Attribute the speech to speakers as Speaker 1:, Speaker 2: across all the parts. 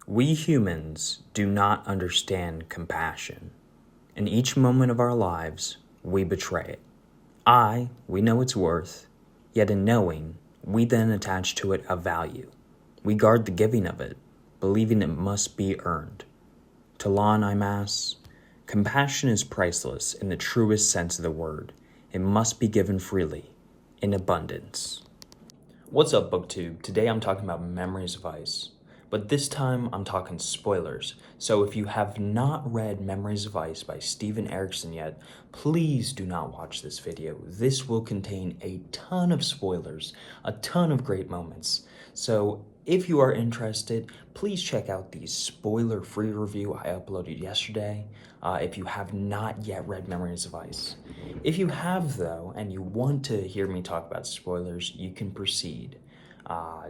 Speaker 1: We humans do not understand compassion. In each moment of our lives, we betray it. We know its worth, yet in knowing, we then attach to it a value. We guard the giving of it, believing it must be earned. To law and IMAS, compassion is priceless in the truest sense of the word. It must be given freely, in abundance. What's up, BookTube? Today I'm talking about Memories of Ice. But this time I'm talking spoilers. So if you have not read Memories of Ice by Steven Erikson yet, please do not watch this video. This will contain a ton of spoilers, a ton of great moments. So if you are interested, please check out the spoiler-free review I uploaded yesterday if you have not yet read Memories of Ice. If you have, though, and you want to hear me talk about spoilers, you can proceed.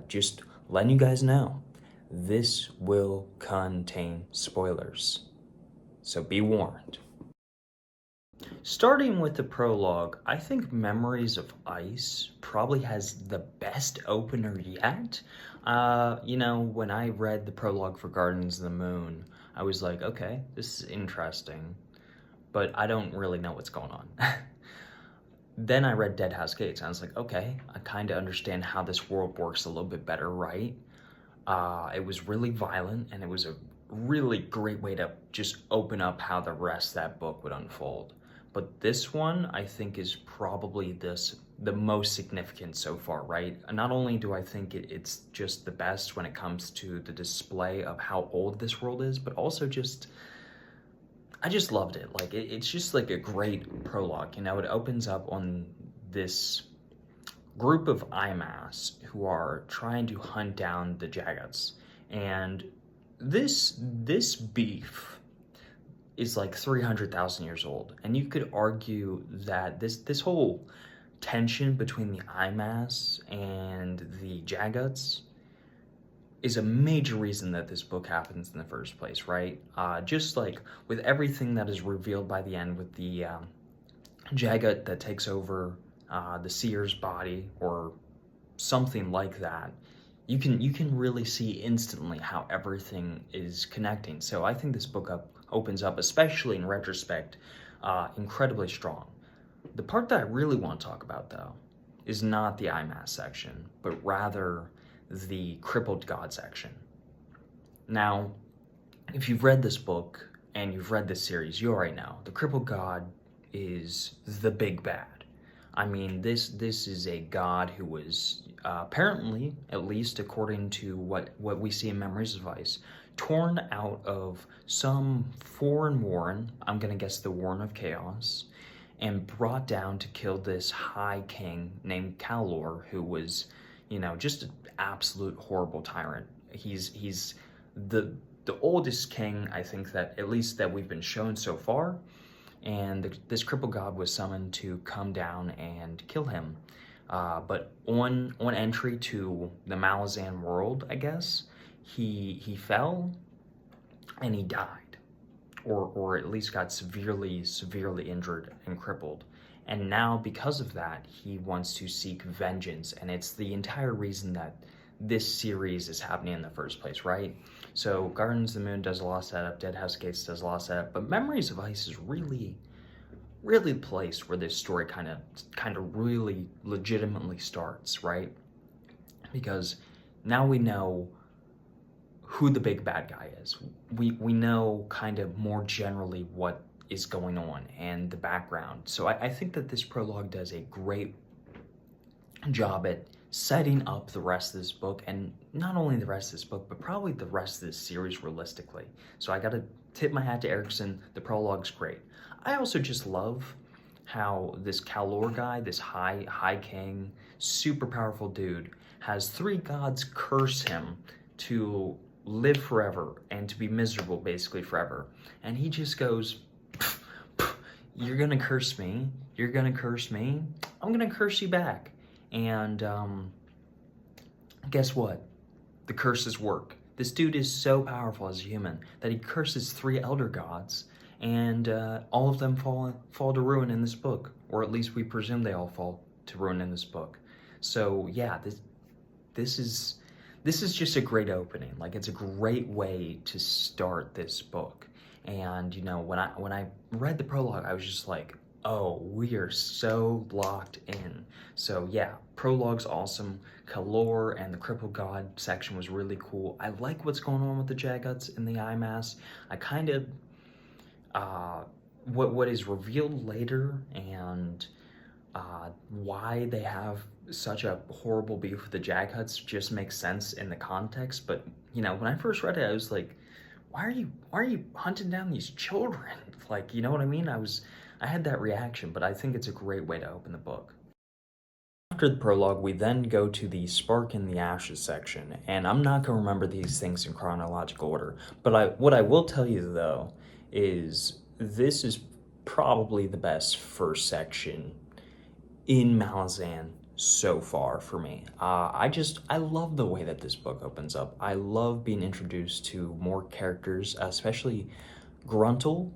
Speaker 1: Just letting you guys know. This will contain spoilers, so be warned. Starting with the prologue, I think Memories of Ice probably has the best opener yet. When I read the prologue for Gardens of the Moon, I was like, okay, this is interesting, but I don't really know what's going on. Then I read Dead House Gates, and I was like, okay, I kind of understand how this world works a little bit better, right? It was really violent, and it was a really great way to just open up how the rest of that book would unfold. But this one, I think, is probably the most significant so far, right? Not only do I think it's just the best when it comes to the display of how old this world is, but also I just loved it. Like, it's just like a great prologue, It opens up on this group of IMAS who are trying to hunt down the Jaggats. And this beef is like 300,000 years old. And you could argue that this whole tension between the IMAS and the Jaggats is a major reason that this book happens in the first place, right? Just like with everything that is revealed by the end with the Jaggat that takes over the seer's body or something like that, you can really see instantly how everything is connecting. So I think this book opens up, especially in retrospect, incredibly strong. The part that I really want to talk about, though, is not the IMAS section, but rather the crippled god section. Now, if you've read this book and you've read this series, you already know the crippled god is the big bad. I mean, this is a god who was apparently, at least according to what we see in Memories of Ice, torn out of some foreign warren, I'm gonna guess the Warren of Chaos, and brought down to kill this high king named Kalor, who was, just an absolute horrible tyrant. He's the oldest king, I think, that at least that we've been shown so far. And this crippled god was summoned to come down and kill him. But on entry to the Malazan world, I guess, he fell and he died, or at least got severely injured and crippled. And now, because of that, he wants to seek vengeance, and it's the entire reason that this series is happening in the first place, right? So Gardens of the Moon does a lot of setup, Dead House Gates does a lot of setup, but Memories of Ice is really the place where this story kind of really legitimately starts, right? Because now we know who the big bad guy is. We know kind of more generally what is going on and the background. So I think that this prologue does a great job at setting up the rest of this book, and not only the rest of this book, but probably the rest of this series realistically. So I gotta tip my hat to Erikson. The prologue's great. I also just love how this Kalor guy, this high king, super powerful dude, has three gods curse him to live forever and to be miserable basically forever. And he just goes, you're gonna curse me, you're gonna curse me, I'm gonna curse you back. And guess what? The curses work. This dude is so powerful as a human that he curses three elder gods, and all of them fall to ruin in this book, or at least we presume they all fall to ruin in this book. So yeah, this is this is just a great opening. Like, it's a great way to start this book. And when I read the prologue, I was just like, oh, we are so locked in. So yeah, prologue's awesome. Kalor and the Crippled God section was really cool. I like what's going on with the Jaguts and the eye mask. I kind of what is revealed later, and why they have such a horrible beef with the Jaghuts just makes sense in the context. But when I first read it, I was like, why are you hunting down these children? Like, you know what I mean? I had that reaction, but I think it's a great way to open the book. After the prologue, we then go to the Spark in the Ashes section, and I'm not going to remember these things in chronological order, but what I will tell you, though, is this is probably the best first section in Malazan so far for me. I love the way that this book opens up. I love being introduced to more characters, especially Gruntle,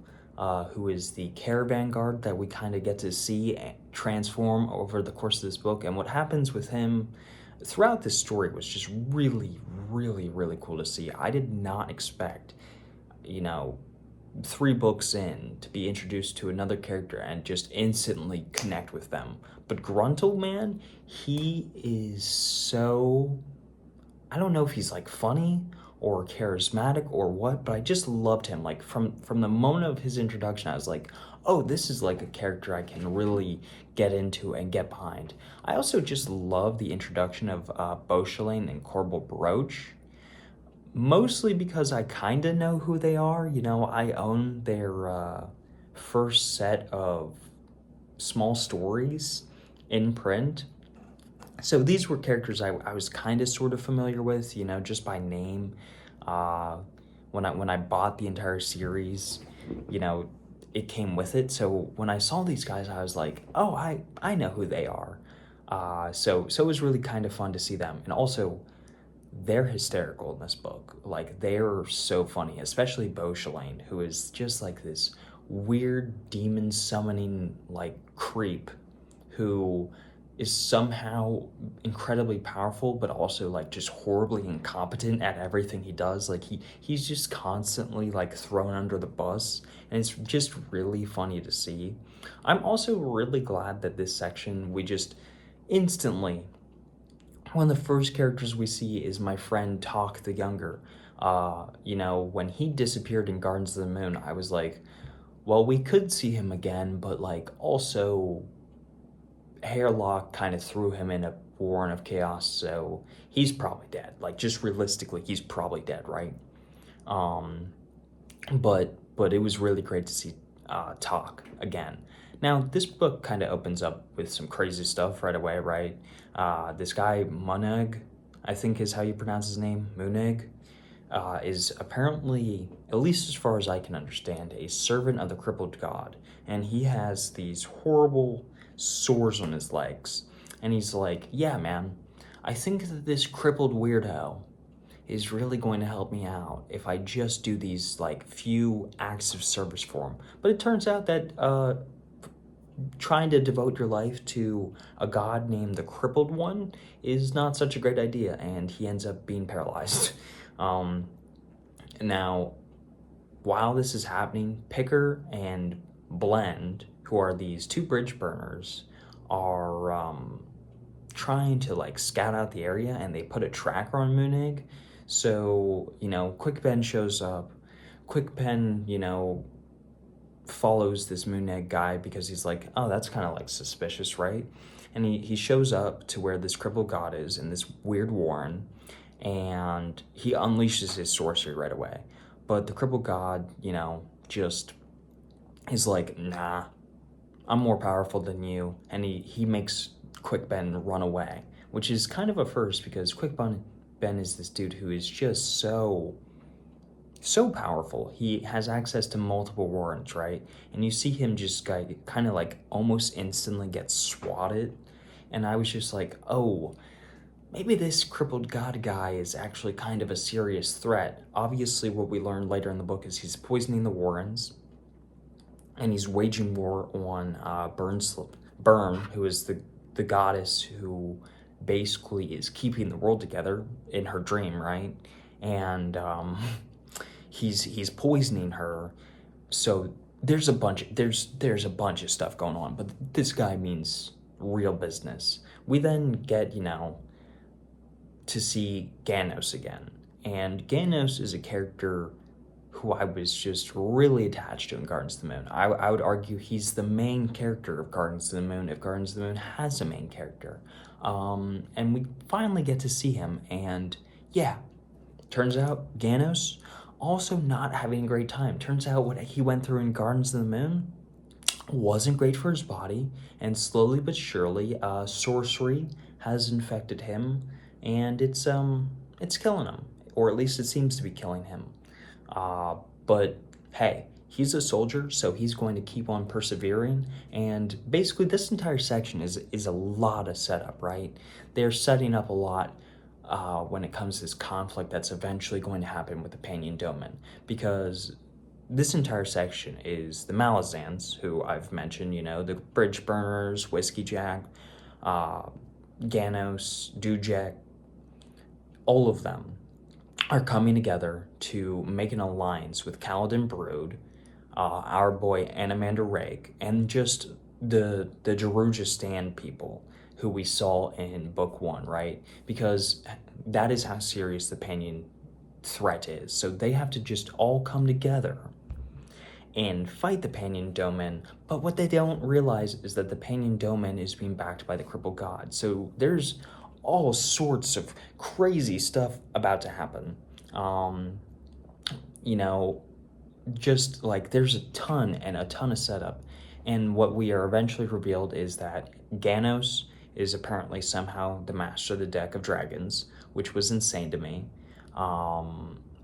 Speaker 1: who is the caravan guard that we kind of get to see transform over the course of this book. And what happens with him throughout this story was just really, really, really cool to see. I did not expect, 3 books in to be introduced to another character and just instantly connect with them. But Gruntle, man, he is so, I don't know if he's like funny or charismatic or what, but I just loved him. Like from the moment of his introduction, I was like, oh, this is like a character I can really get into and get behind. I also just love the introduction of Beauchelin and Corbel Broach, mostly because I kind of know who they are. I own their first set of small stories in print. So these were characters I was kind of sort of familiar with, just by name. When I bought the entire series, it came with it. So when I saw these guys, I was like, oh, I know who they are. So it was really kind of fun to see them. And also, they're hysterical in this book. Like, they're so funny, especially Beauchelin, who is just like this weird demon summoning like creep who is somehow incredibly powerful, but also like just horribly incompetent at everything he does. Like he's just constantly like thrown under the bus, and it's just really funny to see. I'm also really glad that this section, we just instantly, one of the first characters we see is my friend Talk the Younger. When he disappeared in Gardens of the Moon, I was like, well, we could see him again, but like also Hairlock kind of threw him in a warren of chaos, so he's probably dead. Like, just realistically, he's probably dead, right? But it was really great to see Talk again. Now, this book kind of opens up with some crazy stuff right away, right? This guy, Muneg, I think is how you pronounce his name, Muneg, is apparently, at least as far as I can understand, a servant of the Crippled God. And he has these horrible sores on his legs. And he's like, yeah, man, I think that this crippled weirdo is really going to help me out if I just do these like few acts of service for him. But it turns out that trying to devote your life to a god named the Crippled One is not such a great idea, and he ends up being paralyzed. Now, while this is happening, Picker and Blend, who are these 2 bridge burners, are trying to like scout out the area, and they put a tracker on Moonig. So, Quickpen shows up. Quickpen, follows this Moonig guy because he's like, oh, that's kind of like suspicious, right? And he shows up to where this crippled god is in this weird warren, and he unleashes his sorcery right away. But the crippled god, just is like, nah, I'm more powerful than you. And he makes Quickben run away, which is kind of a first because Quickben is this dude who is just so powerful. He has access to multiple warrants, right? And you see him just kind of like almost instantly get swatted. And I was just like, oh, maybe this crippled god guy is actually kind of a serious threat. Obviously, what we learned later in the book is he's poisoning the warrens, and he's waging war on Burn, who is the goddess who basically is keeping the world together in her dream, right? And he's poisoning her. So there's a bunch of stuff going on, but this guy means real business. We then get, to see Ganos again. And Ganos is a character who I was just really attached to in Gardens of the Moon. I would argue he's the main character of Gardens of the Moon, if Gardens of the Moon has a main character. And we finally get to see him, and yeah, turns out Ganos also not having a great time. Turns out what he went through in Gardens of the Moon wasn't great for his body, and slowly but surely, sorcery has infected him, and it's killing him, or at least it seems to be killing him. But hey, he's a soldier, so he's going to keep on persevering. And basically, this entire section is a lot of setup, right? They're setting up a lot when it comes to this conflict that's eventually going to happen with the Panion Domain, because this entire section is the Malazans, who I've mentioned, the Bridge Burners, Whiskey Jack, Ganos, Dujek, all of them are coming together to make an alliance with Kaladin Brood, our boy Anamander Rake, and just the Jerujistan people who we saw in Book 1, right? Because that is how serious the Panion threat is. So they have to just all come together and fight the Panion Domain, but what they don't realize is that the Panion Domain is being backed by the Crippled God. So there's all sorts of crazy stuff about to happen. Just like there's a ton of setup. And what we are eventually revealed is that Ganos is apparently somehow the master of the deck of dragons, which was insane to me.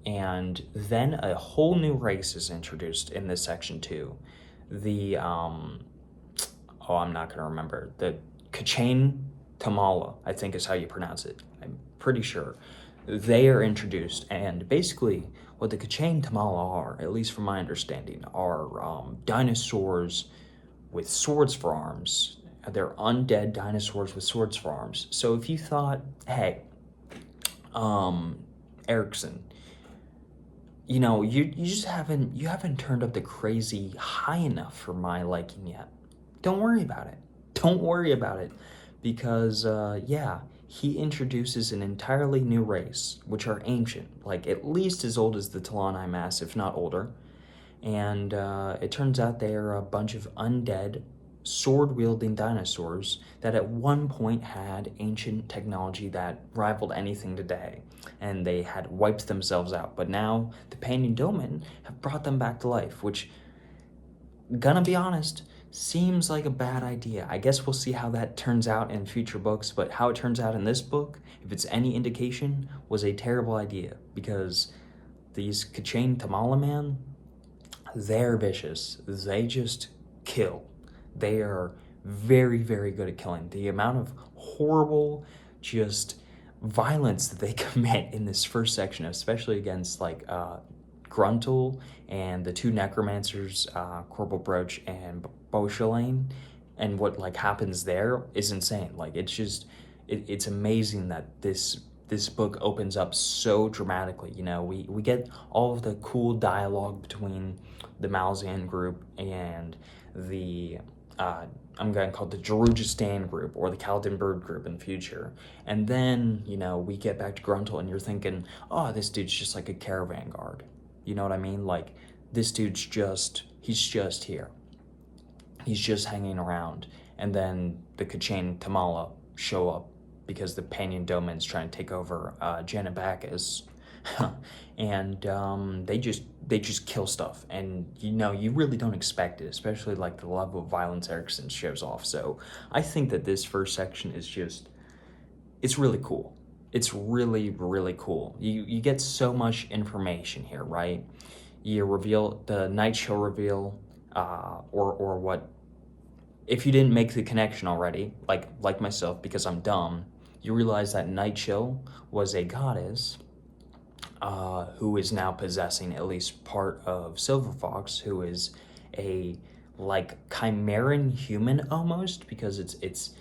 Speaker 1: And then a whole new race is introduced in this section too. The, I'm not going to remember. The Kachane Tamala, I think is how you pronounce it. I'm pretty sure. They are introduced, and basically what the Kachane Tamala are, at least from my understanding, are dinosaurs with swords for arms. They're undead dinosaurs with swords for arms. So if you thought, hey, Erikson, you just haven't turned up the crazy high enough for my liking yet. Don't worry about it. Don't worry about it, because he introduces an entirely new race, which are ancient, like at least as old as the Talani Mass, if not older. And it turns out they are a bunch of undead, sword-wielding dinosaurs that at one point had ancient technology that rivaled anything today, and they had wiped themselves out. But now the Panion Domain have brought them back to life, which, gonna be honest, seems like a bad idea. I guess we'll see how that turns out in future books, but how it turns out in this book, if it's any indication, was a terrible idea, because these Kachane Tamala man, they're vicious. They just kill. They are very, very good at killing. The amount of horrible, just violence that they commit in this first section, especially against like Gruntle and the two necromancers, Corporal Broach and Beauchelane, and what like happens there is insane. Like it's amazing that this book opens up so dramatically. We get all of the cool dialogue between the Malazan group and the I'm going to call it the Jerujistan group or the Kaladin Bird group in the future. And then, we get back to Gruntle and you're thinking, oh, this dude's just like a caravan guard. You know what I mean? Like, this dude's he's just here. He's just hanging around. And then the Kachane Tamala show up because the Panion Domain's trying to take over Janabakis. And they just kill stuff, and you really don't expect it, especially like the level of violence Erikson shows off. So I think that this first section is it's really cool. It's really, really cool. You get so much information here, right? You reveal the Night Chill reveal, or what, if you didn't make the connection already, like myself, because I'm dumb, you realize that Night Chill was a goddess who is now possessing at least part of Silver Fox, who is a like chimeran human almost, because it's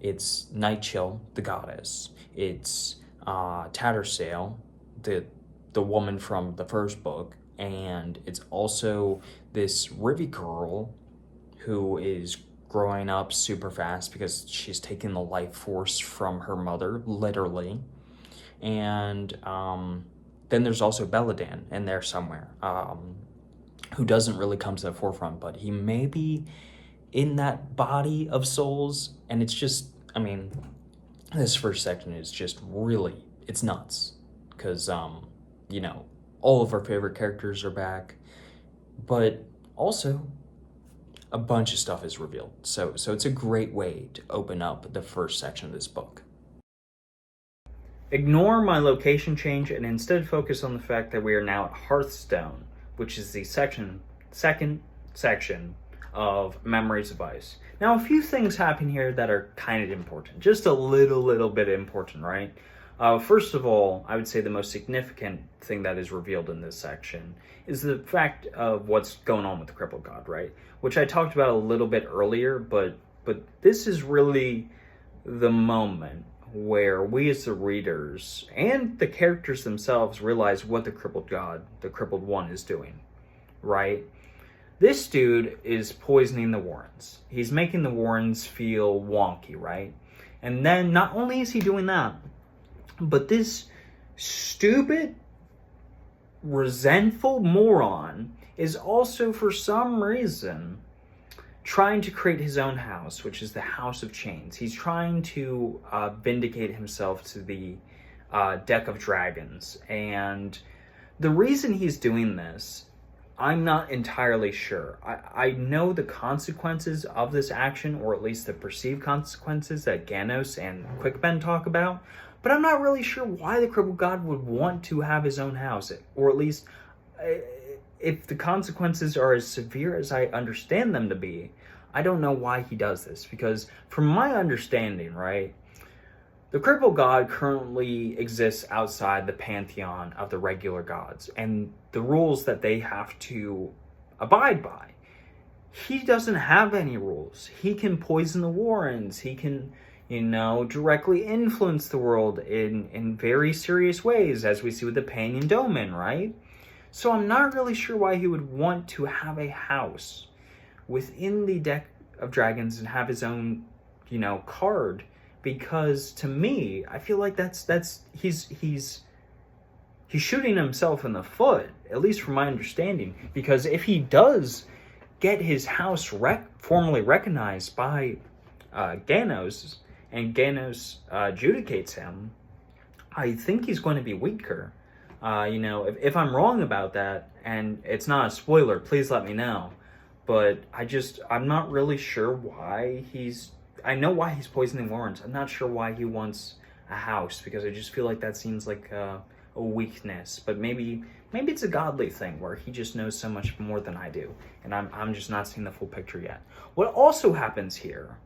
Speaker 1: It's Nightchill, the goddess. It's Tattersail, the woman from the first book, and it's also this Rivy girl who is growing up super fast because she's taking the life force from her mother, literally. And then there's also Beladan in there somewhere, who doesn't really come to the forefront, but he may be in that body of souls. And it's just, I mean, this first section is just really, it's nuts. Because, you know, all of our favorite characters are back, but also a bunch of stuff is revealed. So it's a great way to open up the first section of this book. Ignore my location change and instead focus on the fact that we are now at Hearthstone, which is the second section of Memories of Ice. Now, a few things happen here that are kind of important. Just a little bit important, right? First of all, I would say the most significant thing that is revealed in this section is the fact of what's going on with the Crippled God, right? Which I talked about a little bit earlier, but this is really the moment where we as the readers and the characters themselves realize what the Crippled God, the Crippled One, is doing, right? This dude is poisoning the Warrens. He's making the Warrens feel wonky, right? And then not only is he doing that, but this stupid, resentful moron is also, for some reason, trying to create his own house, which is the House of Chains. He's trying to vindicate himself to the deck of dragons. And the reason he's doing this, I'm not entirely sure. I know the consequences of this action, or at least the perceived consequences that Ganos and Quickben talk about, but I'm not really sure why the Crippled God would want to have his own house, or at least if the consequences are as severe as I understand them to be. I don't know why he does this, because from my understanding, right, the Crippled God currently exists outside the pantheon of the regular gods and the rules that they have to abide by. He doesn't have any rules. He can poison the Warrens. He can, directly influence the world in very serious ways, as we see with the Panyan Domin, right? So I'm not really sure why he would want to have a house within the deck of dragons and have his own, card. Because to me, I feel like he's shooting himself in the foot, at least from my understanding. Because if he does get his house formally recognized by Ganos, and Ganos adjudicates him, I think he's going to be weaker. If I'm wrong about that, and it's not a spoiler, please let me know. But I'm not really sure why I know why he's poisoning Warrens. I'm not sure why he wants a house, because I just feel like that seems like a weakness. But maybe it's a godly thing where he just knows so much more than I do, and I'm just not seeing the full picture yet. What also happens here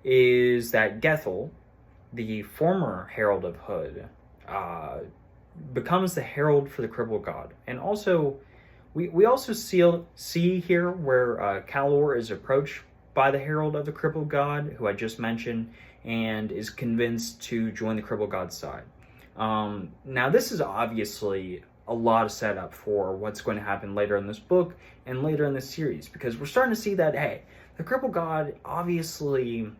Speaker 1: is that Gethel, the former Herald of Hood, becomes the herald for the Crippled God. And also, we also see here where Kalor is approached by the herald of the Crippled God, who I just mentioned, and is convinced to join the Crippled God's side. Now, this is obviously a lot of setup for what's going to happen later in this book and later in this series, because we're starting to see that, hey, the Crippled God obviously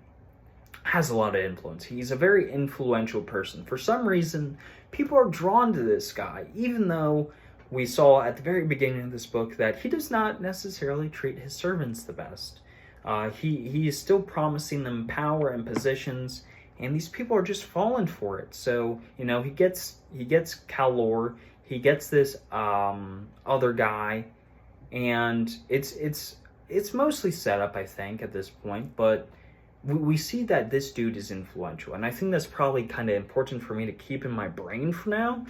Speaker 1: has a lot of influence. He's a very influential person. For some reason, people are drawn to this guy, even though we saw at the very beginning of this book that he does not necessarily treat his servants the best. He is still promising them power and positions, and these people are just falling for it. So, he gets Kalor, he gets this other guy, and it's mostly set up, I think, at this point, but we see that this dude is influential, and I think that's probably kind of important for me to keep in my brain for now,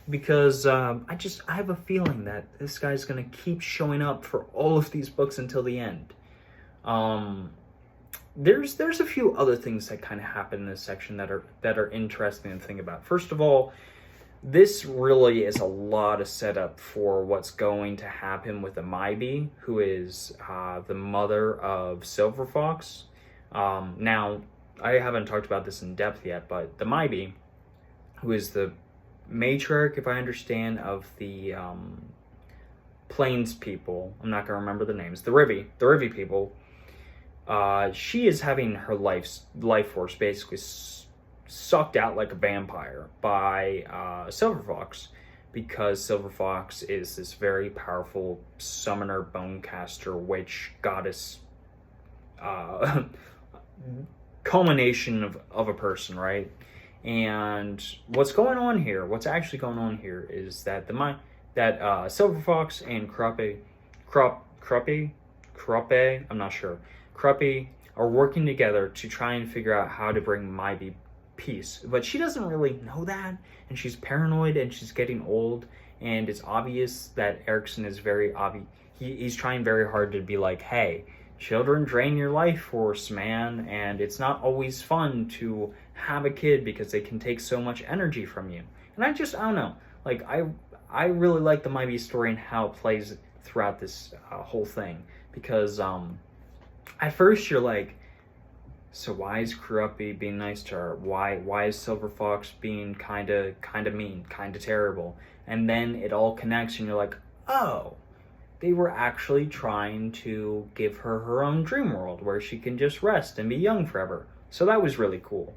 Speaker 1: because I have a feeling that this guy's going to keep showing up for all of these books until the end. There's a few other things that kind of happen in this section that are interesting to think about. First of all, this really is a lot of setup for what's going to happen with Amaibi, who is the mother of Silver Fox. Now, I haven't talked about this in depth yet, but the Maibi, who is the matriarch, if I understand, of the Plains people, I'm not going to remember the names, the Rivi people, she is having her life force basically sucked out like a vampire by Silver Fox, because Silver Fox is this very powerful summoner, bonecaster, witch, goddess, culmination of a person, right? And what's going on here, what's actually going on here is that Silver Fox and Crappe, I'm not sure, Crappe are working together to try and figure out how to bring Maibi peace. But she doesn't really know that, and she's paranoid, and she's getting old, and it's obvious that Erikson is very obvious. He's trying very hard to be like, hey, children drain your life force, man, and it's not always fun to have a kid because they can take so much energy from you. And I don't know, like, I really like the Maibi story and how it plays throughout this whole thing, because at first you're like, so why is Crappe being nice to her? Why is Silver Fox being kind of mean, kind of terrible? And then it all connects, and you're like, oh, they were actually trying to give her her own dream world where she can just rest and be young forever. So that was really cool.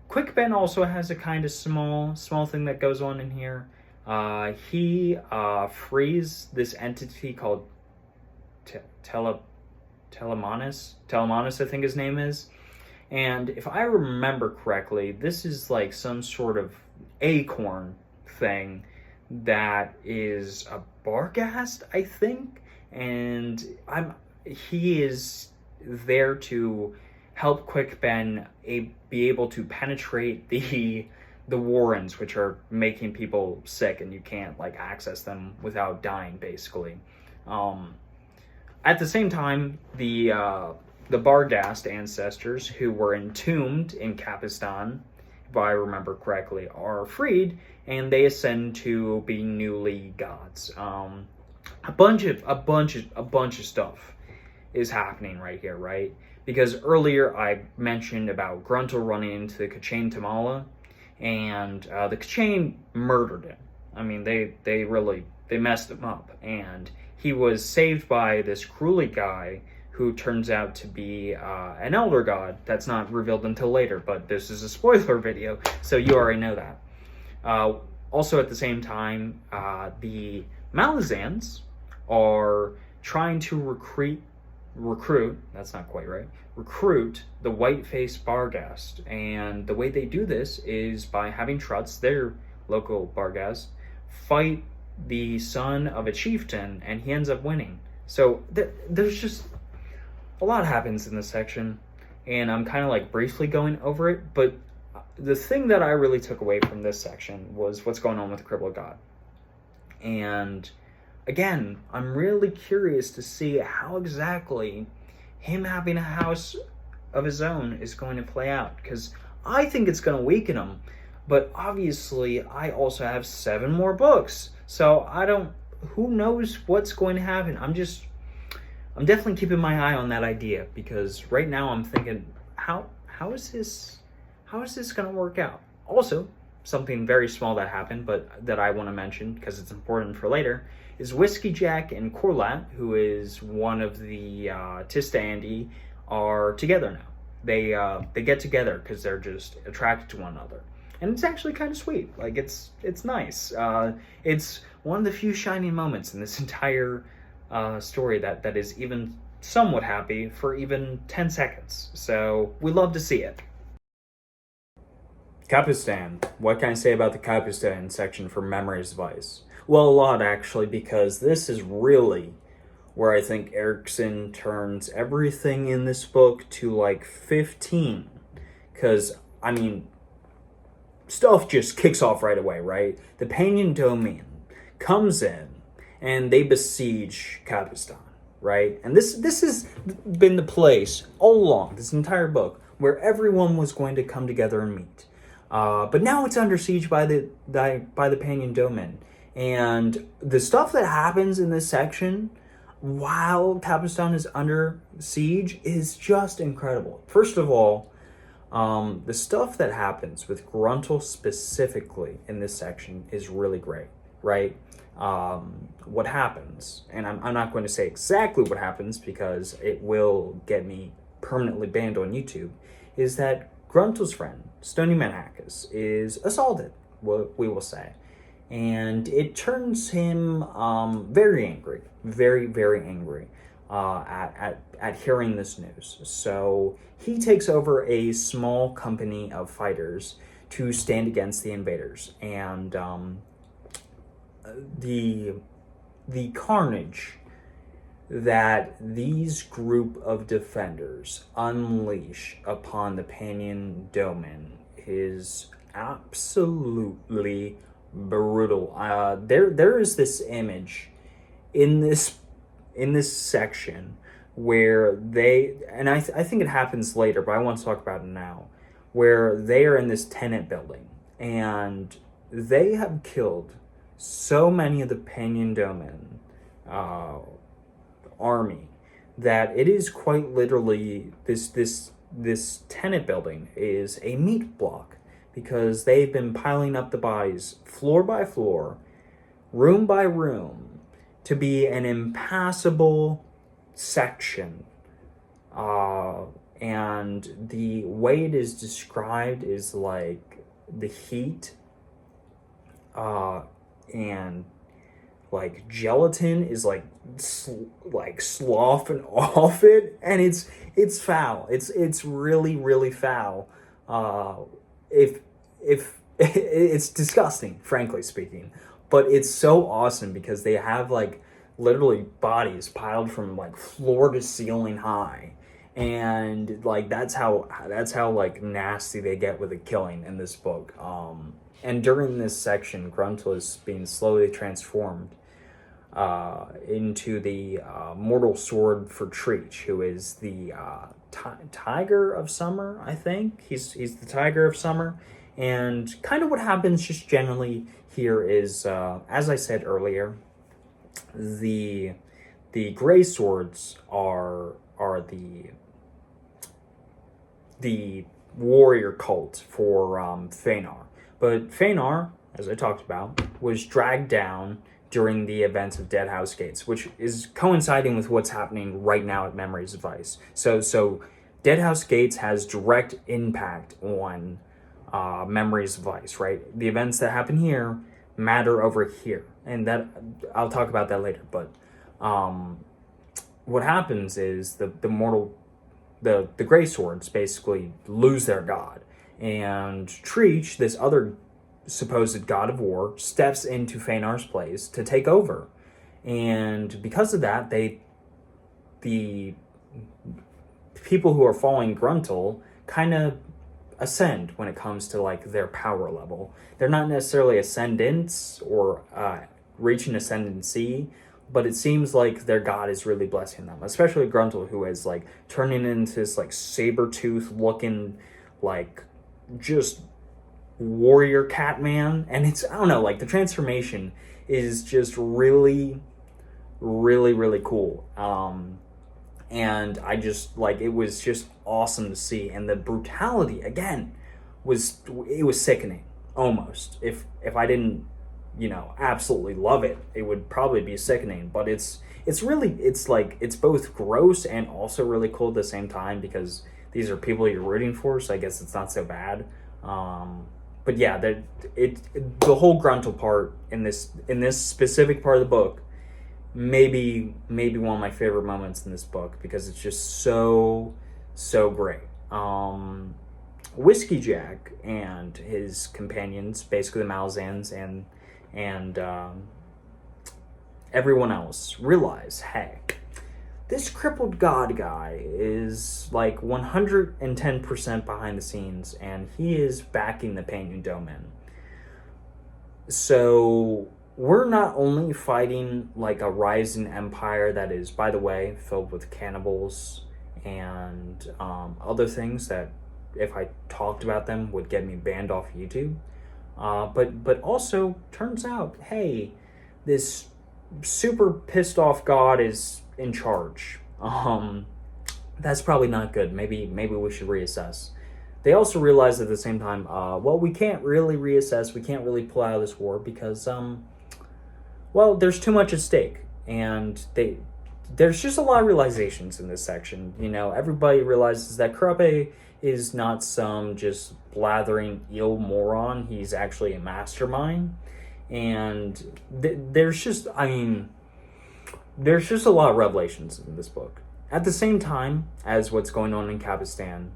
Speaker 1: Quick Ben also has a kind of small thing that goes on in here. He frees this entity called Telemanus, I think his name is. And if I remember correctly, this is like some sort of acorn thing that is a Barghast, I think. And he is there to help Quick Ben be able to penetrate the warrens, which are making people sick, and you can't like access them without dying, basically. At the same time, the Barghast ancestors, who were entombed in Capistan, if I remember correctly, are freed, and they ascend to be newly gods. A bunch of stuff is happening right here, right? Because earlier I mentioned about Gruntle running into the Kachane Tamala, and the Kachane murdered him. I mean, they messed him up, and he was saved by this Kruli guy, who turns out to be an elder god. That's not revealed until later, but this is a spoiler video, so you already know that. Also, at the same time, the Malazans are trying to recruit, that's not quite right, recruit the white-faced Barghast. And the way they do this is by having Trutz, their local Barghast, fight the son of a chieftain, and he ends up winning. So there's just a lot happens in this section, and I'm kind of like briefly going over it, but the thing that I really took away from this section was what's going on with the Crippled God. And again, I'm really curious to see how exactly him having a house of his own is going to play out, because I think it's going to weaken him, but obviously I also have 7 more books, so who knows what's going to happen. I'm definitely keeping my eye on that idea, because right now I'm thinking, how is this going to work out? Also, something very small that happened, but that I want to mention because it's important for later, is Whiskey Jack and Corlat, who is one of the Tistandi, are together now. They get together because they're just attracted to one another, and it's actually kind of sweet. Like it's nice. It's one of the few shining moments in this entire story that is even somewhat happy for even 10 seconds. So we love to see it. Capistan. What can I say about the Capistan section for Memories of Ice? Well, a lot actually, because this is really where I think Erikson turns everything in this book to like 15. Because, I mean, stuff just kicks off right away, right? The Panion Domain comes in, and they besiege Capistan, right? And this has been the place all along, this entire book, where everyone was going to come together and meet. But now it's under siege by the Panion Domain. And the stuff that happens in this section while Capistan is under siege is just incredible. First of all,
Speaker 2: The stuff that happens with Gruntle specifically in this section is really great, right? What happens, and I'm not going to say exactly what happens because it will get me permanently banned on YouTube, is that Gruntle's friend, Stony Manhackus, is assaulted, we will say. And it turns him very angry, very, very angry at hearing this news. So he takes over a small company of fighters to stand against the invaders. And the carnage that these group of defenders unleash upon the Panion Domain is absolutely brutal. There is this image in this section where they, and I think it happens later, but I want to talk about it now, where they are in this tenant building and they have killed so many of the Panion Domain army that it is quite literally this tenant building is a meat block, because they've been piling up the bodies floor by floor, room by room, to be an impassable section. And the way it is described is like the heat and like gelatin is like sloughing off it, and it's foul. It's really, really foul. If it's disgusting, frankly speaking, but it's so awesome because they have like literally bodies piled from like floor to ceiling high, and like that's how like nasty they get with the killing in this book. And during this section, Gruntle is being slowly transformed into the mortal sword for Treach, who is the Tiger of Summer, I think. He's the Tiger of Summer. And kind of what happens just generally here is, as I said earlier, the gray swords are the warrior cult for Feanor. But Feanor, as I talked about, was dragged down during the events of Deadhouse Gates, which is coinciding with what's happening right now at Memories of Ice. So Deadhouse Gates has direct impact on Memories of Ice, right? The events that happen here matter over here, and that I'll talk about that later. But what happens is the Grey Swords basically lose their god, and Treach, this other supposed god of war, steps into Feanor's place to take over. And because of that, the people who are following Gruntle kind of ascend when it comes to like their power level. They're not necessarily ascendants or reaching ascendancy, but it seems like their god is really blessing them, especially Gruntle, who is like turning into this like saber-tooth looking like just warrior cat man. And it's, I don't know, like the transformation is just really, really, really cool. And I just like, it was just awesome to see. And the brutality again was sickening almost. If I didn't, absolutely love it, it would probably be sickening. But it's like, it's both gross and also really cool at the same time, because these are people you're rooting for, so I guess it's not so bad. But yeah, the whole Gruntle part in this specific part of the book, maybe one of my favorite moments in this book, because it's just so great. Whiskey Jack and his companions, basically the Malazans and everyone else, realize, hey, this crippled god guy is like 110% behind the scenes, and he is backing the Panion Domain. So we're not only fighting like a rising empire that is, by the way, filled with cannibals and other things that, if I talked about them, would get me banned off YouTube. But also turns out, hey, this super pissed off god is in charge. That's probably not good. Maybe we should reassess. they also realize at the same time, well, we can't really reassess, we can't really pull out of this war because, well, there's too much at stake. And there's just a lot of realizations in this section. You know, everybody realizes that Krape is not some just blathering eel moron. He's actually a mastermind. And there's just a lot of revelations in this book. At the same time as what's going on in Capistan,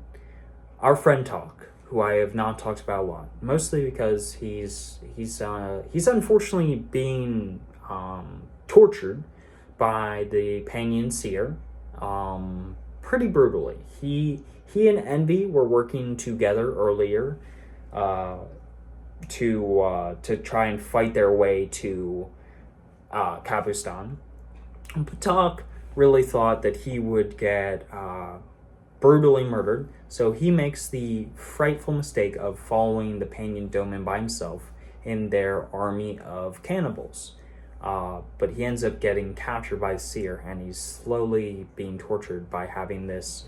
Speaker 2: our friend Talk, who I have not talked about a lot, mostly because he's unfortunately being tortured by the Panyan Seer, pretty brutally. He and Envy were working together earlier to try and fight their way to Capistan. But Talk really thought that he would get brutally murdered, so he makes the frightful mistake of following the Panyan Domin by himself in their army of cannibals. But he ends up getting captured by Seer, and he's slowly being tortured by having this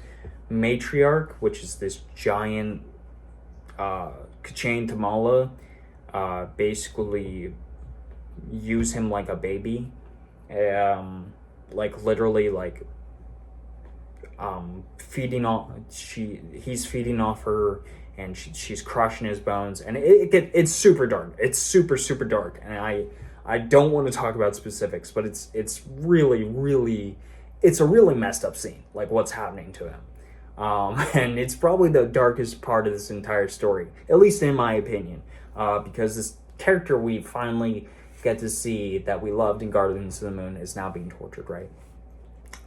Speaker 2: matriarch, which is this giant Kachain Tamala, basically use him like a baby. Like literally like he's feeding off her, and she's crushing his bones, and it's super dark. It's super dark, and I don't want to talk about specifics, but it's really it's a really messed up scene, like what's happening to him. And it's probably the darkest part of this entire story, at least in my opinion, because this character we finally get to see that we loved in Guardians of the Moon is now being tortured, right?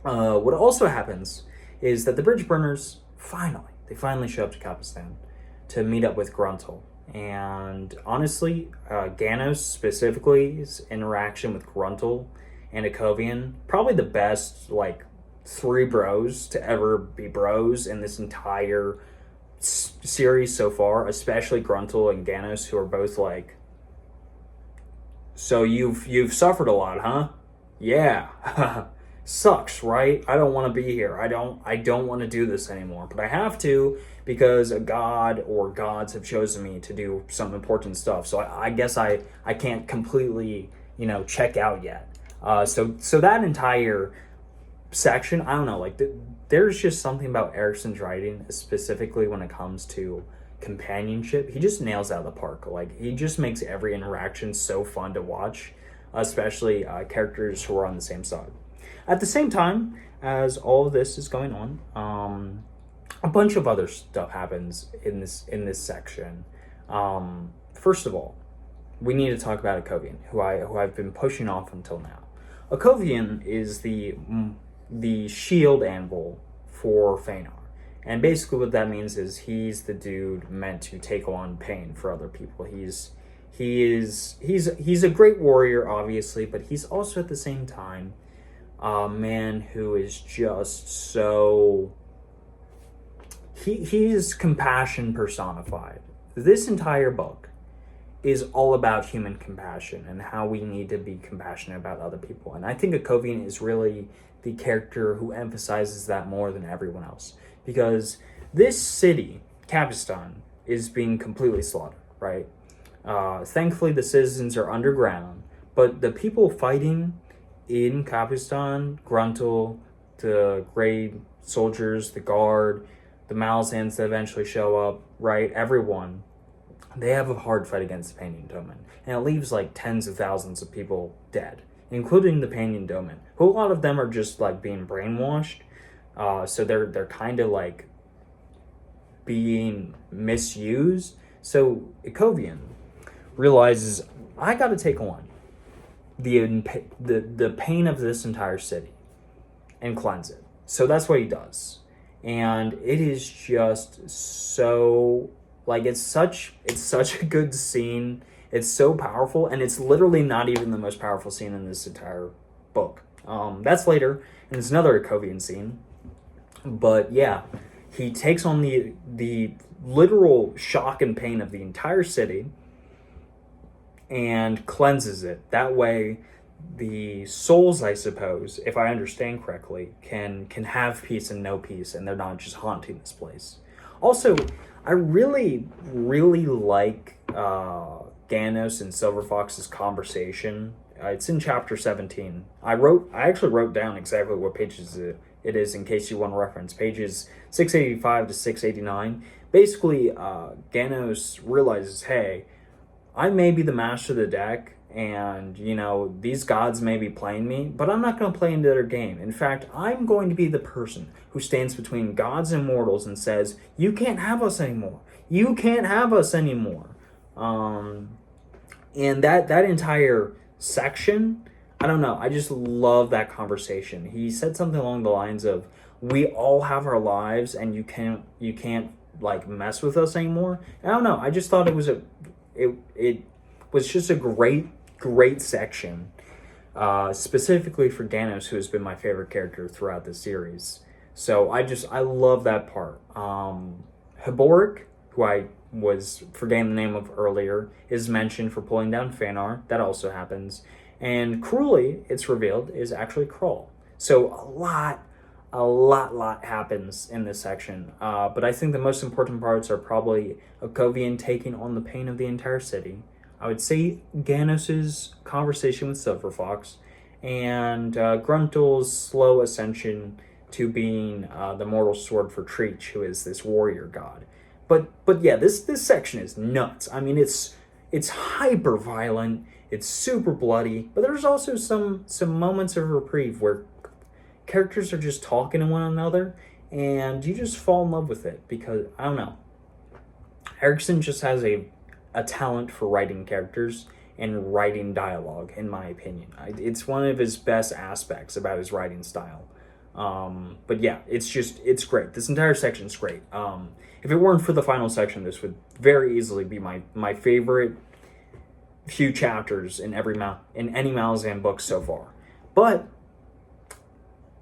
Speaker 2: What also happens is that the bridge burners finally show up to Capistan to meet up with Gruntle. And honestly, Ganos specifically's interaction with Gruntle and Akovian, probably the best, like, 3 bros to ever be bros in this entire series so far, especially Gruntle and Ganos, who are both like, so you've suffered a lot, huh? Yeah. Sucks, right? I don't want to be here. I don't want to do this anymore, but I have to because a god or gods have chosen me to do some important stuff. So I guess I can't completely, check out yet. So that entire section, I don't know, like there's just something about Erikson's writing, specifically when it comes to companionship. He just nails out of the park. Like, he just makes every interaction so fun to watch, especially characters who are on the same side. At the same time as all of this is going on, a bunch of other stuff happens in this section. First of all, we need to talk about Akovian, who I've been pushing off until now. Akovian is the shield anvil for Feanor. And basically what that means is he's the dude meant to take on pain for other people. He's a great warrior, obviously, but he's also at the same time a man who is just so... He's compassion personified. This entire book is all about human compassion and how we need to be compassionate about other people. And I think Akovian is really the character who emphasizes that more than everyone else. Because this city, Capistan, is being completely slaughtered, right? Thankfully, the citizens are underground, but the people fighting in Capistan, Gruntle, the Grey soldiers, the guard, the Malazans that eventually show up, right? Everyone, they have a hard fight against the Panyan Domin. And it leaves like tens of thousands of people dead, including the Panyan Domin, who a lot of them are just like being brainwashed. So they're kind of like being misused. So Akovian realizes, I got to take on the pain of this entire city and cleanse it. So that's what he does. And it is just so, like, it's such a good scene. It's so powerful, and it's literally not even the most powerful scene in this entire book. That's later, and it's another Akovian scene. But yeah, he takes on the literal shock and pain of the entire city and cleanses it. That way, the souls, I suppose, if I understand correctly, can have peace and no peace, and they're not just haunting this place. Also, I really, really like Ganos and Silver Fox's conversation. It's in chapter 17. I actually wrote down exactly what pages it is in case you want to reference. Pages 685 to 689. Basically, Ganos realizes, hey, I may be the master of the deck, and these gods may be playing me, but I'm not going to play into their game. In fact, I'm going to be the person who stands between gods and mortals and says, "You can't have us anymore. You can't have us anymore." And that entire section, I don't know. I just love that conversation. He said something along the lines of, "We all have our lives, and you can't like mess with us anymore." I don't know. I just thought it was just a great section, specifically for Ganos, who has been my favorite character throughout the series. So I love that part. Haboric, who I was forgetting the name of earlier, is mentioned for pulling down Fanar. That also happens. And Cruelly, it's revealed, is actually Krull. So a lot happens in this section. But I think the most important parts are probably Okovian taking on the pain of the entire city. I would say Ganos' conversation with Silver Fox, and Gruntel's slow ascension to being the mortal sword for Treach, who is this warrior god. But yeah, this section is nuts. I mean, it's hyper violent. It's super bloody, but there's also some moments of reprieve where characters are just talking to one another, and you just fall in love with it because I don't know. Erikson just has a talent for writing characters and writing dialogue, in my opinion. It's one of his best aspects about his writing style. But yeah, it's great. This entire section's great. If it weren't for the final section, this would very easily be my favorite few chapters in any Malazan book so far. But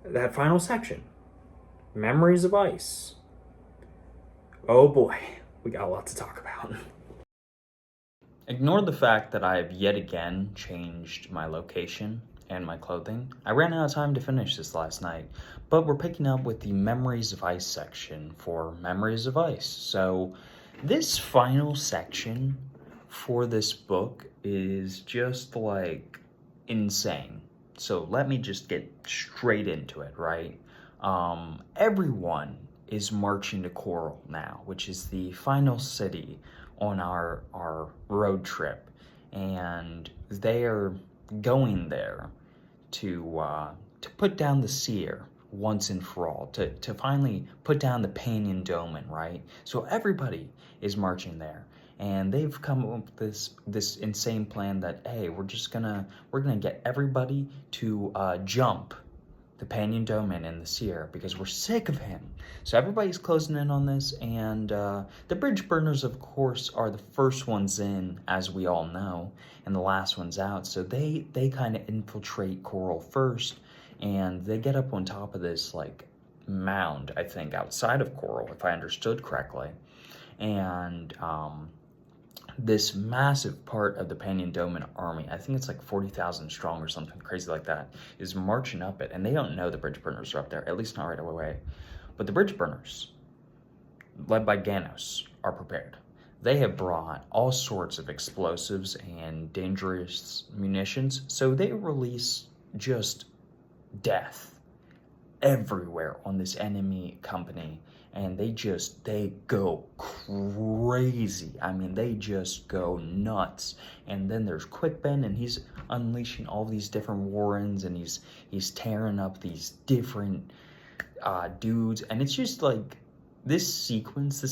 Speaker 2: that final section, Memories of Ice. Oh boy, we got a lot to talk about.
Speaker 1: Ignore the fact that I have yet again changed my location and my clothing. I ran out of time to finish this last night, but we're picking up with the Memories of Ice section for Memories of Ice. So this final section for this book is just like insane. So let me just get straight into it, right? Everyone is marching to Coral now, which is the final city on our road trip, and they are going there to put down the seer once and for all, to finally put down the pain endowment, right? So everybody is marching there, and they've come up with this insane plan that, hey, we're gonna get everybody to jump the Panion Doman and the Seer because we're sick of him. So everybody's closing in on this, and the Bridge Burners, of course, are the first ones in, as we all know, and the last ones out. So they kind of infiltrate Coral first, and they get up on top of this like mound, I think, outside of Coral, if I understood correctly, and this massive part of the Panion Doman army, I think it's like 40,000 strong or something crazy like that, is marching up it, and they don't know the Bridge Burners are up there, at least not right away. But the Bridge Burners, led by Ganos, are prepared. They have brought all sorts of explosives and dangerous munitions, so they release just death everywhere on this enemy company, and they go crazy. I mean, they just go nuts. And then there's Quickben, and he's unleashing all these different warrens, and he's tearing up these different dudes, and it's just like this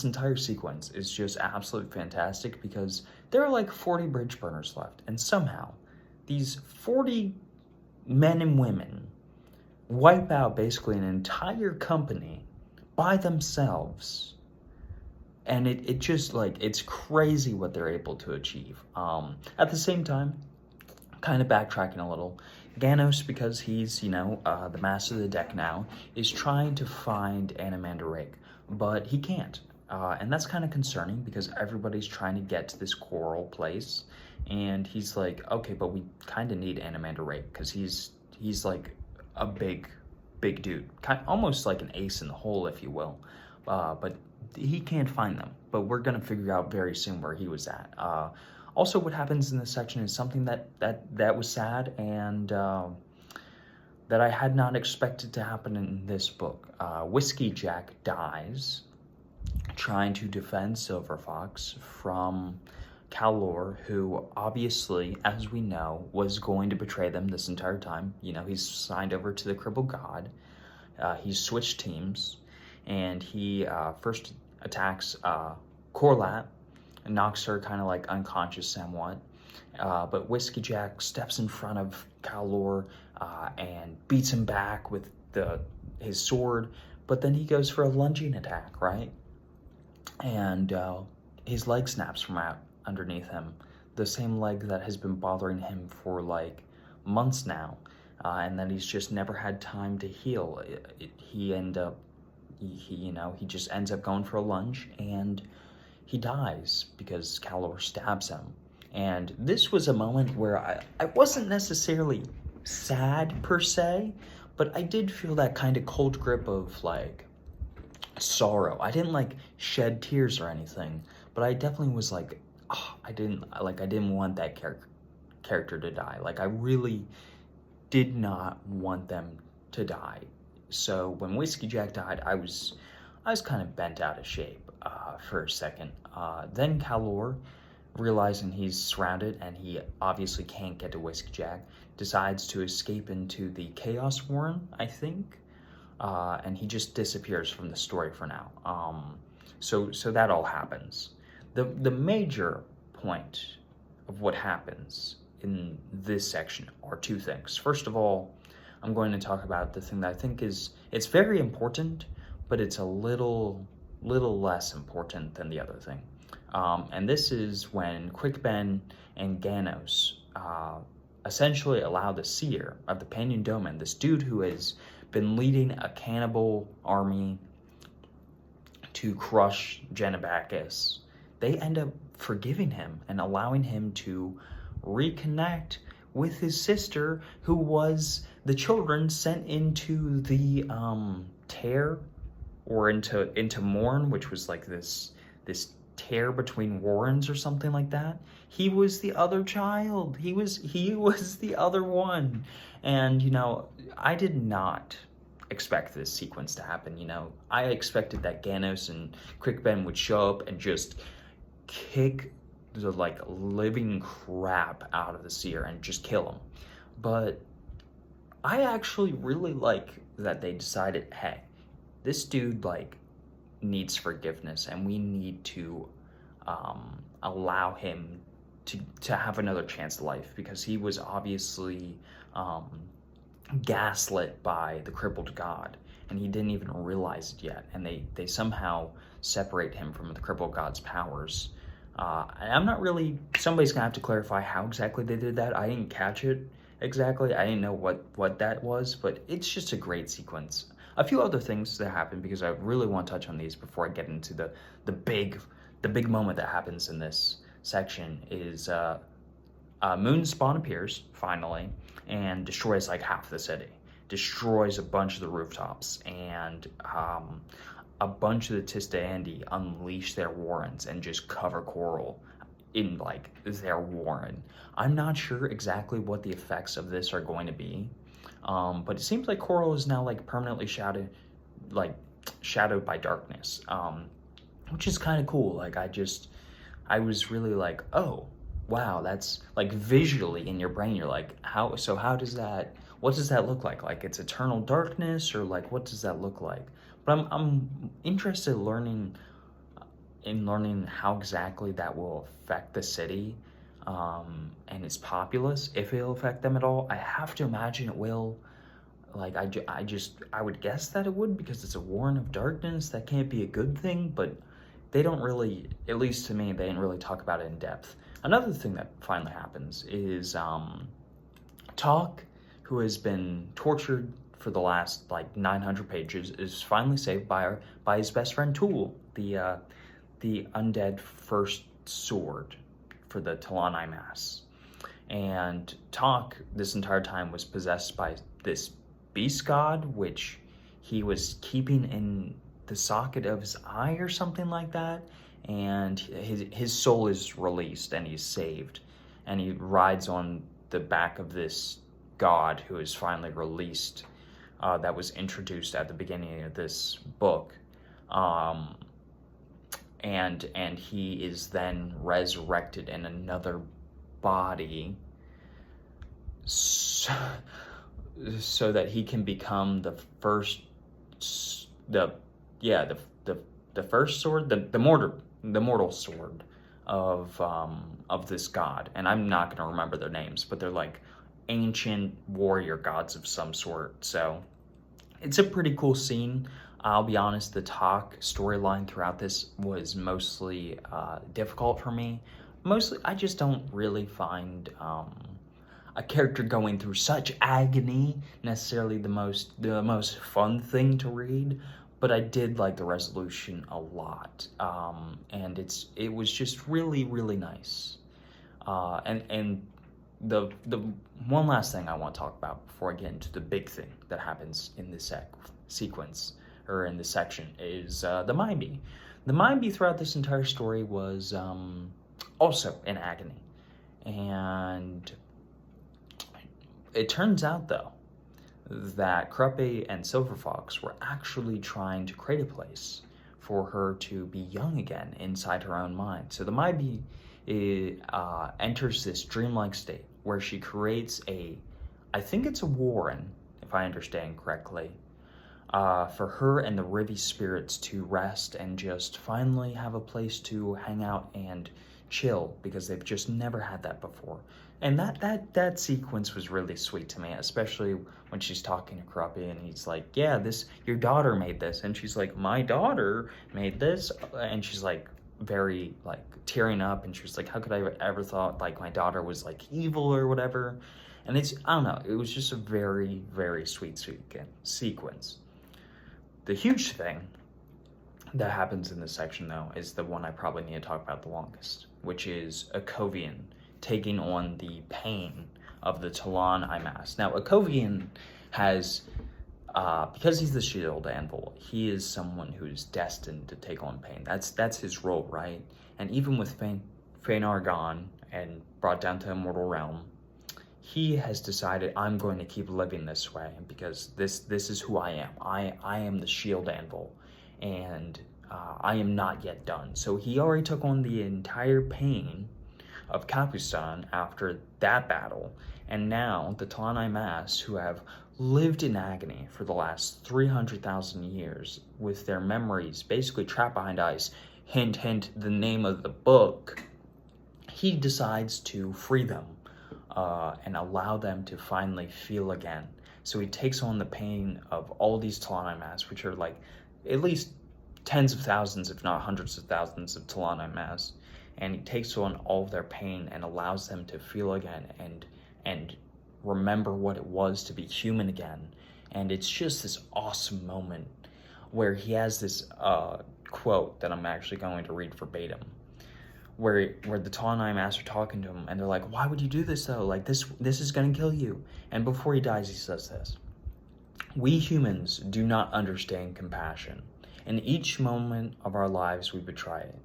Speaker 1: entire sequence is just absolutely fantastic because there are like 40 bridge burners left, and somehow these 40 men and women wipe out basically an entire company by themselves. And it just like, it's crazy what they're able to achieve. At the same time, kind of backtracking a little, Ganos, because he's, the master of the deck now, is trying to find Animander Rake, but he can't. And that's kind of concerning because everybody's trying to get to this Coral place, and he's like, okay, but we kind of need Animander Rake because he's like a big dude, almost like an ace in the hole, if you will. But he can't find them, but we're gonna figure out very soon where he was at. Also, what happens in this section is something that was sad and that I had not expected to happen in this book. Whiskey Jack dies trying to defend Silver Fox from Calor, who obviously, as we know, was going to betray them this entire time. You know, he's signed over to the Crippled God. He's switched teams, and he first attacks Corlat and knocks her kind of like unconscious somewhat. But Whiskey Jack steps in front of Calor and beats him back with his sword, but then he goes for a lunging attack, right? And his leg snaps from out underneath him, the same leg that has been bothering him for like months now, and that he's just never had time to heal. He just ends up going for a lunge, and he dies because Calor stabs him. And this was a moment where I wasn't necessarily sad per se, but I did feel that kind of cold grip of like sorrow. I didn't like shed tears or anything, but I definitely was like, oh, I didn't want that character to die. Like, I really did not want them to die. So when Whiskey Jack died, I was kind of bent out of shape for a second. Then Calor, realizing he's surrounded and he obviously can't get to Whiskey Jack, decides to escape into the Chaos Warren, I think. And he just disappears from the story for now. So that all happens. The major point of what happens in this section are two things. First of all, I'm going to talk about the thing that I think it's very important, but it's a little less important than the other thing. And this is when Quick Ben and Ganos essentially allow the seer of the Panion Domain, this dude who has been leading a cannibal army to crush Genebacus, they end up forgiving him and allowing him to reconnect with his sister, who was the children sent into the tear, or into Morn, which was like this tear between warrens or something like that. He was the other child. He was the other one. And, you know, I did not expect this sequence to happen. You know, I expected that Ganos and Quick Ben would show up and just kick the like living crap out of the seer and just kill him. But I actually really like that they decided, hey, this dude like needs forgiveness, and we need to allow him to have another chance at life, because he was obviously gaslit by the Crippled God, and he didn't even realize it yet, and they somehow separate him from the Crippled God's powers. And I'm not really, somebody's gonna have to clarify how exactly they did that. I didn't catch it exactly. I didn't know what that was, but it's just a great sequence. A few other things that happen, because I really want to touch on these before I get into the big moment that happens in this section, is Moonspawn appears finally and destroys like half the city, destroys a bunch of the rooftops, and a bunch of the Tistandi unleash their warrens and just cover Coral in like their warren. I'm not sure exactly what the effects of this are going to be, but it seems like Coral is now like permanently shadowed by darkness, which is kind of cool. Like, I was really like, oh wow, that's like visually in your brain, you're like, how does that, what does that look like? Like, it's eternal darkness, or like, what does that look like? But I'm interested in learning how exactly that will affect the city and its populace, if it'll affect them at all. I have to imagine it will. Like, I would guess that it would, because it's a warren of darkness. That can't be a good thing, but they don't really, at least to me, they didn't really talk about it in depth. Another thing that finally happens is Talk, who has been tortured for the last like 900 pages, is finally saved by his best friend Tool, the undead first sword for the Talani Mass. And Talk this entire time was possessed by this beast god, which he was keeping in the socket of his eye or something like that, and his soul is released and he's saved, and he rides on the back of this god who is finally released, that was introduced at the beginning of this book, and he is then resurrected in another body, so that he can become the first, the first sword, the mortal sword of this god. And I'm not going to remember their names, but they're like ancient warrior gods of some sort. So it's a pretty cool scene. I'll be honest, the storyline throughout this was mostly difficult for me. Mostly, I just don't really find a character going through such agony necessarily the most fun thing to read, but I did like the resolution a lot, and it was just really, really nice. And the one last thing I want to talk about before I get into the big thing that happens in this sequence, or in this section, is the Mind Bee. The Mind Bee throughout this entire story was also in agony, and it turns out, though, that Kreppe and Silver Fox were actually trying to create a place for her to be young again inside her own mind. So the Mind Bee enters this dreamlike state where she creates I think it's a warren, if I understand correctly, for her and the Rivi spirits to rest and just finally have a place to hang out and chill, because they've just never had that before. And that sequence was really sweet to me, especially when she's talking to Kreppe and he's like, yeah, your daughter made this, and she's like, my daughter made this, and she's like very like tearing up, and she's like, how could I have ever thought like my daughter was like evil or whatever. And I don't know, it was just a very, very sweet sequence. The huge thing that happens in this section, though, is the one I probably need to talk about the longest, which is Akovian taking on the pain of the Talon Imass. Now, Akovian has, because he's the shield anvil, he is someone who's destined to take on pain. That's his role, right? And even with Feanor gone and brought down to Immortal Realm, he has decided, I'm going to keep living this way, because this is who I am. I am the shield anvil, and I am not yet done. So he already took on the entire pain of Capistan after that battle, and now the Talon Imass, who have lived in agony for the last 300,000 years with their memories basically trapped behind ice, hint, hint, the name of the book, he decides to free them and allow them to finally feel again. So he takes on the pain of all these Talon Imass, which are like at least tens of thousands, if not hundreds of thousands of Talon Imass, and he takes on all of their pain and allows them to feel again and remember what it was to be human again. And it's just this awesome moment where he has this quote that I'm actually going to read verbatim, where the Talon Imass are talking to him, and they're like, why would you do this though? Like this is gonna kill you. And before he dies, he says this: we humans do not understand compassion. In each moment of our lives, we betray it.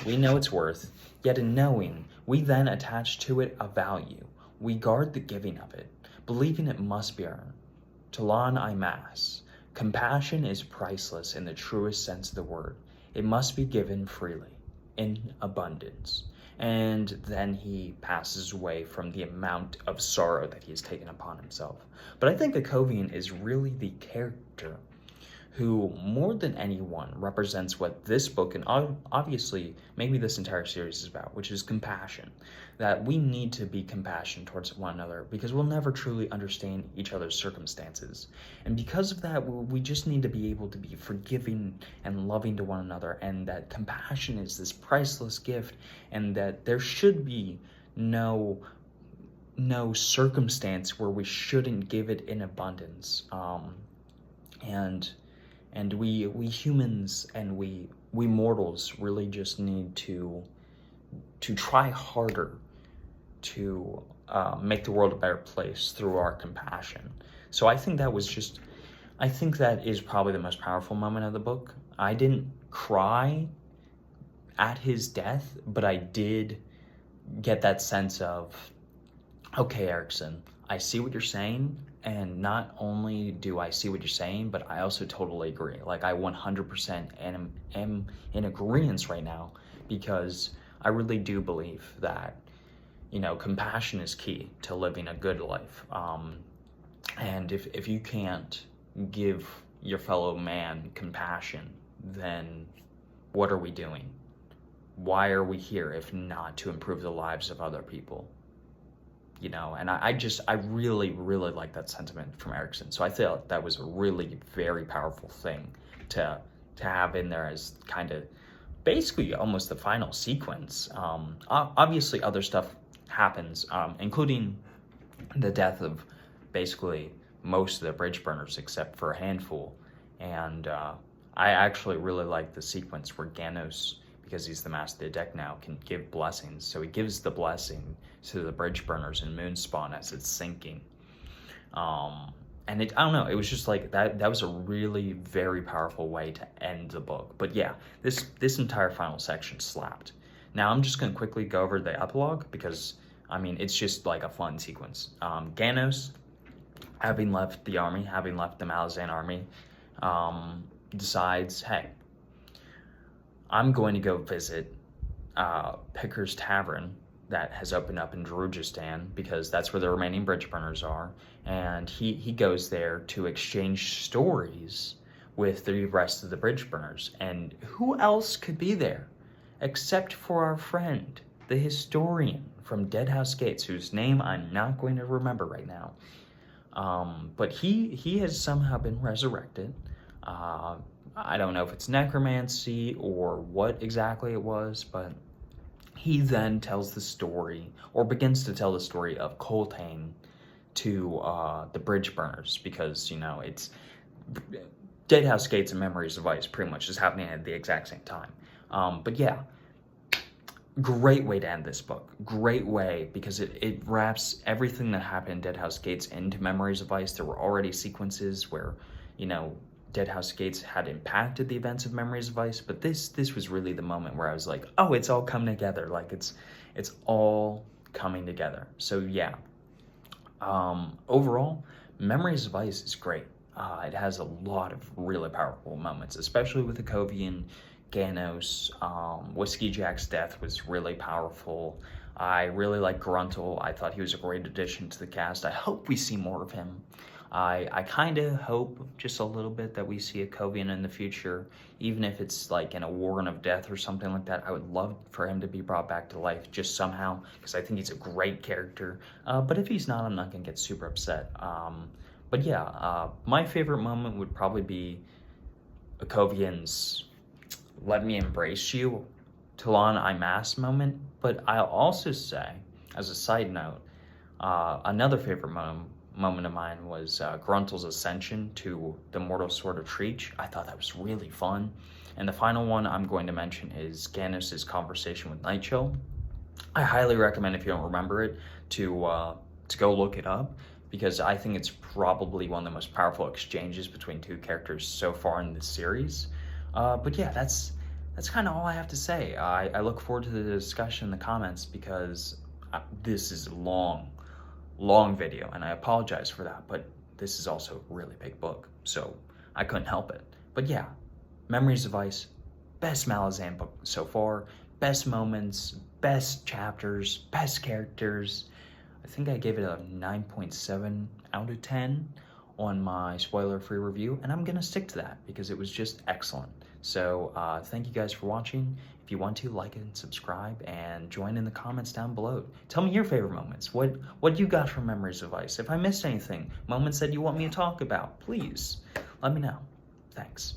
Speaker 1: We know its worth, yet in knowing, we then attach to it a value. We guard the giving of it, believing it must be earned. Talon Imass, compassion is priceless in the truest sense of the word. It must be given freely, in abundance. And then he passes away from the amount of sorrow that he has taken upon himself. But I think Akovian is really the character who, more than anyone, represents what this book, and obviously maybe this entire series, is about, which is compassion. That we need to be compassionate towards one another, because we'll never truly understand each other's circumstances. And because of that, we just need to be able to be forgiving and loving to one another, and that compassion is this priceless gift, and that there should be no circumstance where we shouldn't give it in abundance. And we humans and we mortals really just need to try harder to make the world a better place through our compassion. So I think that was just I think that is probably the most powerful moment of the book. I didn't cry at his death, but I did get that sense of, okay, Erikson, I see what you're saying, and not only do I see what you're saying, but I also totally agree. Like, I 100% am in agreement right now, because I really do believe that, compassion is key to living a good life. And if you can't give your fellow man compassion, then what are we doing? Why are we here if not to improve the lives of other people? And I really, really like that sentiment from Erikson. So I feel that was a really very powerful thing to have in there as kind of basically almost the final sequence. Obviously other stuff happens, including the death of basically most of the bridge burners except for a handful. And I actually really like the sequence where Ganos, because he's the master of the deck now, can give blessings. So he gives the blessing to the bridge burners in Moonspawn as it's sinking. And I don't know, it was just like that was a really very powerful way to end the book. But yeah, this entire final section slapped. Now I'm just going to quickly go over the epilogue because, it's just like a fun sequence. Ganos, having left the army, having left the Malazan army, decides, hey, I'm going to go visit Picker's Tavern that has opened up in Darujistan, because that's where the remaining bridge burners are. And he goes there to exchange stories with the rest of the bridge burners. And who else could be there except for our friend, the historian from Deadhouse Gates, whose name I'm not going to remember right now. But he has somehow been resurrected. I don't know if it's necromancy or what exactly it was, but he then tells the story, or begins to tell the story of Coltane to the bridge burners, because, it's Deadhouse Gates and Memories of Ice pretty much is happening at the exact same time. But yeah, great way to end this book. Great way, because it wraps everything that happened in Deadhouse Gates into Memories of Ice. There were already sequences where, Deadhouse Gates had impacted the events of Memories of Ice, but this was really the moment where I was like, oh, it's all coming together. Like, it's all coming together. So yeah, overall, Memories of Ice is great. It has a lot of really powerful moments, especially with the Kovian, Ganos. Whiskey Jack's death was really powerful. I really like Gruntle. I thought he was a great addition to the cast. I hope we see more of him. I kind of hope just a little bit that we see a Kovian in the future, even if it's like in a Warren of Death or something like that. I would love for him to be brought back to life just somehow, because I think he's a great character. But if he's not, I'm not going to get super upset. But yeah, my favorite moment would probably be a Kovian's "Let me embrace you" Talon Imas moment. But I'll also say, as a side note, another favorite moment of mine was Gruntle's ascension to the Mortal Sword of Treach. I thought that was really fun. And the final one I'm going to mention is Ganos' conversation with Nightchill. I highly recommend, if you don't remember it, to go look it up, because I think it's probably one of the most powerful exchanges between two characters so far in this series. But yeah, that's kind of all I have to say. I look forward to the discussion in the comments, because this is a long video, and I apologize for that, but this is also a really big book, so I couldn't help it. But yeah, Memories of Ice, best Malazan book so far, best moments, best chapters, best characters. I think I gave it a 9.7 out of 10 on my spoiler-free review, and I'm gonna stick to that because it was just excellent. So thank you guys for watching. If you want to, like and subscribe, and join in the comments down below. Tell me your favorite moments. What you got from Memories of Ice? If I missed anything, moments that you want me to talk about, please let me know. Thanks.